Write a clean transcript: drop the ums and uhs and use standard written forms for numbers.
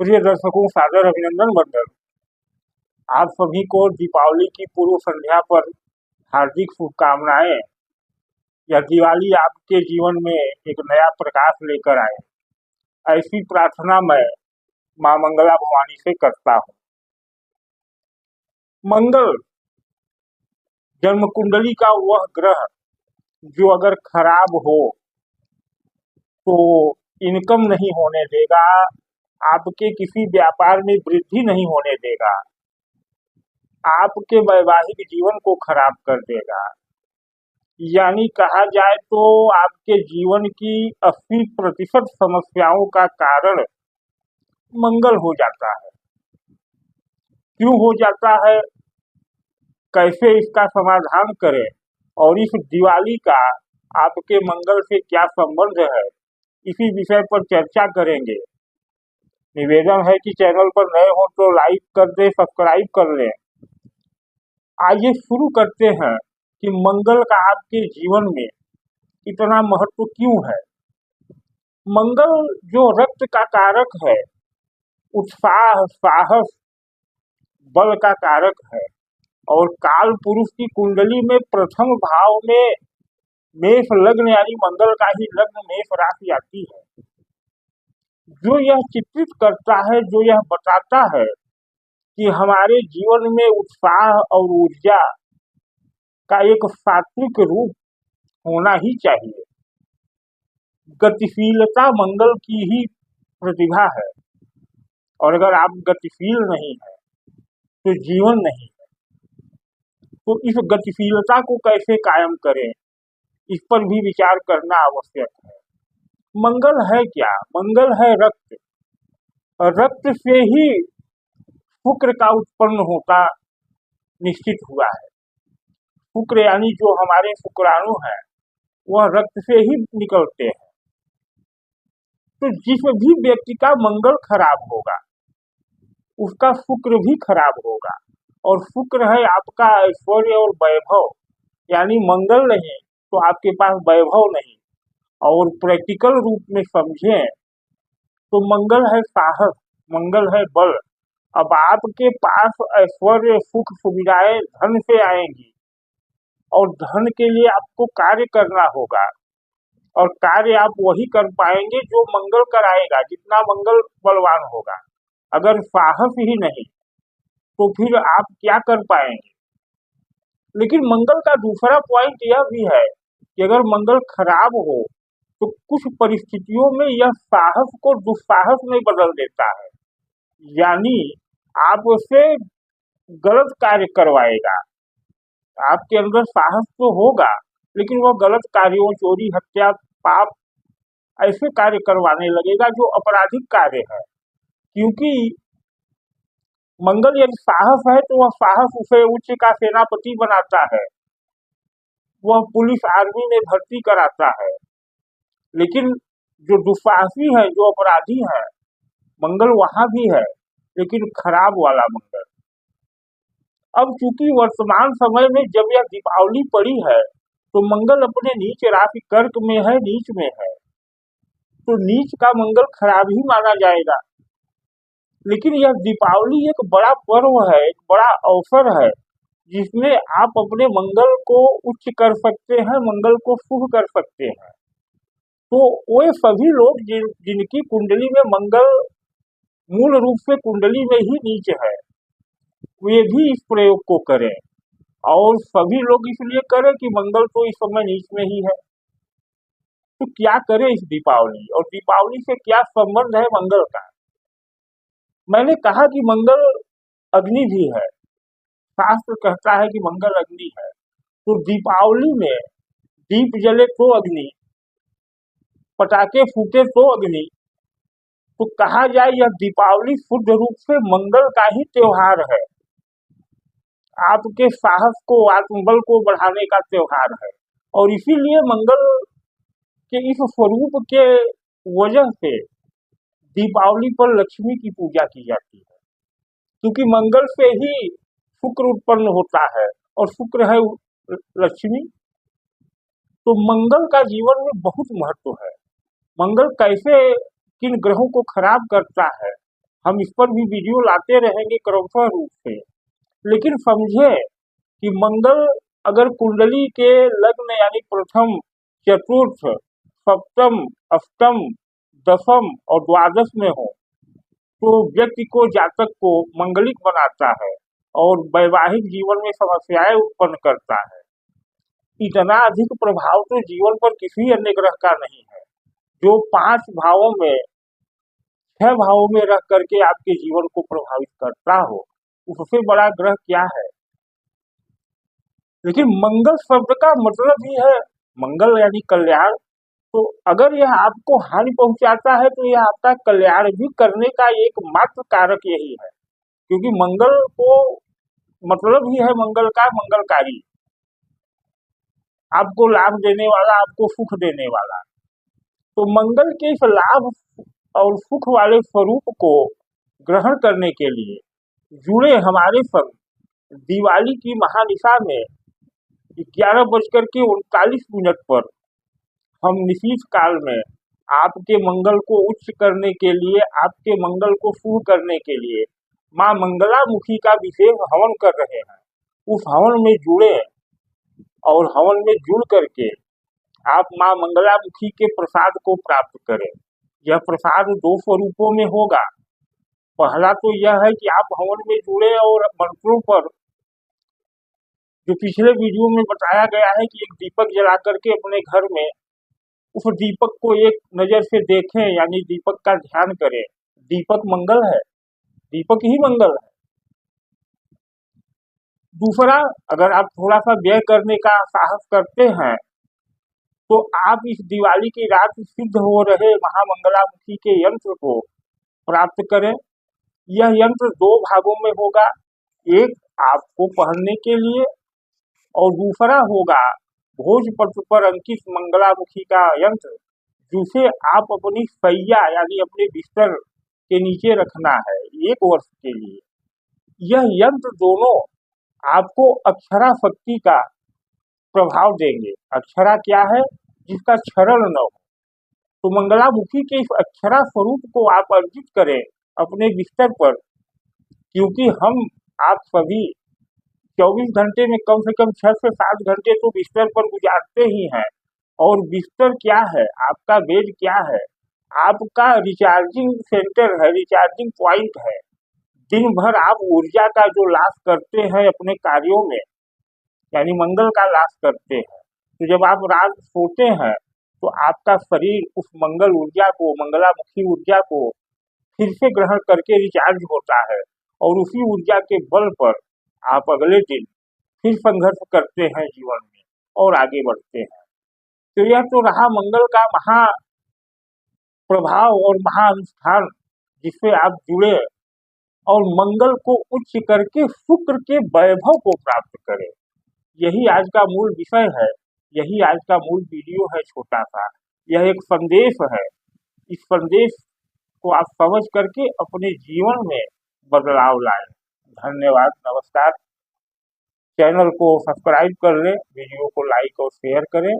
प्रिय दर्शकों, सादर अभिनंदन मंडल। आप सभी को दीपावली की पूर्व संध्या पर हार्दिक शुभकामनाएं। यह दिवाली आपके जीवन में एक नया प्रकाश लेकर आए, ऐसी प्रार्थना मैं मां मंगला भवानी से करता हूं। मंगल जन्म कुंडली का वह ग्रह जो अगर खराब हो तो इनकम नहीं होने देगा, आपके किसी व्यापार में वृद्धि नहीं होने देगा, आपके वैवाहिक जीवन को खराब कर देगा। यानी कहा जाए तो आपके जीवन की 80% समस्याओं का कारण मंगल हो जाता है। क्यों हो जाता है, कैसे इसका समाधान करें और इस दिवाली का आपके मंगल से क्या संबंध है, इसी विषय पर चर्चा करेंगे। निवेदन है कि चैनल पर नए हो तो लाइक कर दें, सब्सक्राइब कर लें। आइए शुरू करते हैं कि मंगल का आपके जीवन में इतना महत्व क्यों है। मंगल जो रक्त का कारक है, उत्साह, साहस, बल का कारक है और काल पुरुष की कुंडली में प्रथम भाव में मेष लग्न यानी मंगल का ही लग्न मेष राशि आती है, जो यह चित्रित करता है, जो यह बताता है कि हमारे जीवन में उत्साह और ऊर्जा का एक सात्विक रूप होना ही चाहिए। गतिशीलता मंगल की ही प्रतिभा है और अगर आप गतिशील नहीं है तो जीवन नहीं है। तो इस गतिशीलता को कैसे कायम करें, इस पर भी विचार करना आवश्यक है। मंगल है क्या? मंगल है रक्त। रक्त से ही शुक्र का उत्पन्न होता निश्चित हुआ है। शुक्र यानी जो हमारे शुक्राणु हैं वह रक्त से ही निकलते हैं। तो जिस भी व्यक्ति का मंगल खराब होगा उसका शुक्र भी खराब होगा, और शुक्र है आपका ऐश्वर्य और वैभव। यानी मंगल नहीं तो आपके पास वैभव नहीं। और प्रैक्टिकल रूप में समझें तो मंगल है साहस, मंगल है बल। अब आपके पास ऐश्वर्य, सुख, सुविधाएं धन से आएंगी और धन के लिए आपको कार्य करना होगा, और कार्य आप वही कर पाएंगे जो मंगल कराएगा, जितना मंगल बलवान होगा। अगर साहस ही नहीं तो फिर आप क्या कर पाएंगे। लेकिन मंगल का दूसरा पॉइंट यह भी है कि अगर मंगल खराब हो तो कुछ परिस्थितियों में यह साहस को दुस्साहस में बदल देता है। यानी आपसे गलत कार्य करवाएगा। आपके अंदर साहस तो होगा लेकिन वह गलत कार्यों, चोरी, हत्या, पाप, ऐसे कार्य करवाने लगेगा जो आपराधिक कार्य है। क्योंकि मंगल यदि साहस है तो वह साहस उसे उच्च का सेनापति बनाता है, वह पुलिस आर्मी में भर्ती कराता है। लेकिन जो दुस्साहसी है, जो अपराधी है, मंगल वहां भी है लेकिन खराब वाला मंगल। अब चूंकि वर्तमान समय में जब यह दीपावली पड़ी है तो मंगल अपने नीच राशि कर्क में है, नीच में है, तो नीच का मंगल खराब ही माना जाएगा। लेकिन यह दीपावली एक बड़ा पर्व है, एक बड़ा अवसर है जिसमें आप अपने मंगल को उच्च कर सकते हैं, मंगल को शुभ कर सकते हैं। तो वे सभी लोग जिनकी कुंडली में मंगल मूल रूप से कुंडली में ही नीच है, वे भी इस प्रयोग को करें। और सभी लोग इसलिए करें कि मंगल तो इस समय नीच में ही है। तो क्या करें इस दीपावली, और दीपावली से क्या संबंध है मंगल का। मैंने कहा कि मंगल अग्नि भी है, शास्त्र कहता है कि मंगल अग्नि है। तो दीपावली में दीप जले तो अग्नि, पटाखे फूटे तो अग्नि। तो कहा जाए यह दीपावली शुद्ध रूप से मंगल का ही त्योहार है, आपके साहस को, आत्मबल को बढ़ाने का त्योहार है। और इसीलिए मंगल के इस स्वरूप के वजह से दीपावली पर लक्ष्मी की पूजा की जाती है, क्योंकि मंगल से ही शुक्र उत्पन्न होता है और शुक्र है लक्ष्मी। तो मंगल का जीवन में बहुत महत्व है। मंगल कैसे किन ग्रहों को खराब करता है हम इस पर भी वीडियो लाते रहेंगे क्रमशः रूप से। लेकिन समझे कि मंगल अगर कुंडली के लग्न यानी प्रथम, चतुर्थ, सप्तम, अष्टम, दशम और द्वादश में हो तो व्यक्ति को, जातक को मंगलिक बनाता है और वैवाहिक जीवन में समस्याएं उत्पन्न करता है। इतना अधिक प्रभाव तो जीवन पर किसी अन्य ग्रह का नहीं है जो 5 भावों में, 6 भावों में रह करके आपके जीवन को प्रभावित करता हो। उससे बड़ा ग्रह क्या है? लेकिन मंगल शब्द का मतलब ही है मंगल यानी कल्याण। तो अगर यह आपको हानि पहुंचाता है तो यह आपका कल्याण भी करने का एकमात्र कारक यही है, क्योंकि मंगल को मतलब ही है मंगल का मंगलकारी, आपको लाभ देने वाला, आपको सुख देने वाला। तो मंगल के इस लाभ और सुख वाले स्वरूप को ग्रहण करने के लिए जुड़े हमारे संग दिवाली की महानिशा में 11:39 पर हम निशीथ काल में आपके मंगल को उच्च करने के लिए, आपके मंगल को शुभ करने के लिए माँ मंगलामुखी का विशेष हवन कर रहे हैं। उस हवन में जुड़े और हवन में जुड़ करके आप माँ मंगलामुखी के प्रसाद को प्राप्त करें। यह प्रसाद 2 स्वरूपों में होगा। पहला तो यह है कि आप हवन में जुड़े और मंत्रों पर, जो पिछले वीडियो में बताया गया है कि एक दीपक जला करके अपने घर में उस दीपक को एक नजर से देखें, यानी दीपक का ध्यान करें। दीपक मंगल है, दीपक ही मंगल है। दूसरा, अगर आप थोड़ा सा व्यय करने का साहस करते हैं तो आप इस दिवाली की रात सिद्ध हो रहे महामंगलामुखी के यंत्र को प्राप्त करें। यह यंत्र 2 भागों में होगा, एक आपको पहनने के लिए और दूसरा होगा भोजपत्र पर अंकित मंगलामुखी का यंत्र, जिसे आप अपनी सैया यानी अपने बिस्तर के नीचे रखना है 1 वर्ष के लिए। यह यंत्र दोनों आपको अक्षरा शक्ति का प्रभाव देंगे। अक्षरा क्या है? जिसका क्षरण न हो। तो मंगलामुखी के इस अक्षरा स्वरूप को आप अर्जित करें अपने बिस्तर पर, क्योंकि हम आप सभी 24 घंटे में कम से कम 6 से 7 घंटे तो बिस्तर पर गुजारते ही हैं। और बिस्तर क्या है? आपका बेड क्या है? आपका रिचार्जिंग सेंटर है, रिचार्जिंग पॉइंट है। दिन भर आप ऊर्जा का जो लाभ करते हैं अपने कार्यों में, यानी मंगल का लाभ करते हैं। तो जब आप रात सोते हैं तो आपका शरीर उस मंगल ऊर्जा को, मंगलामुखी ऊर्जा को फिर से ग्रहण करके रिचार्ज होता है और उसी ऊर्जा के बल पर आप अगले दिन फिर संघर्ष करते हैं जीवन में और आगे बढ़ते हैं। तो यह तो रहा मंगल का महा प्रभाव और महाअनुष्ठान जिससे आप जुड़े और मंगल को उच्च करके शुक्र के वैभव को प्राप्त करें। यही आज का मूल विषय है, यही आज का मूल वीडियो है छोटा सा। यह एक संदेश है, इस संदेश को आप समझ करके अपने जीवन में बदलाव लाएं। धन्यवाद, नमस्कार। चैनल को सब्सक्राइब कर लें, वीडियो को लाइक और शेयर करें।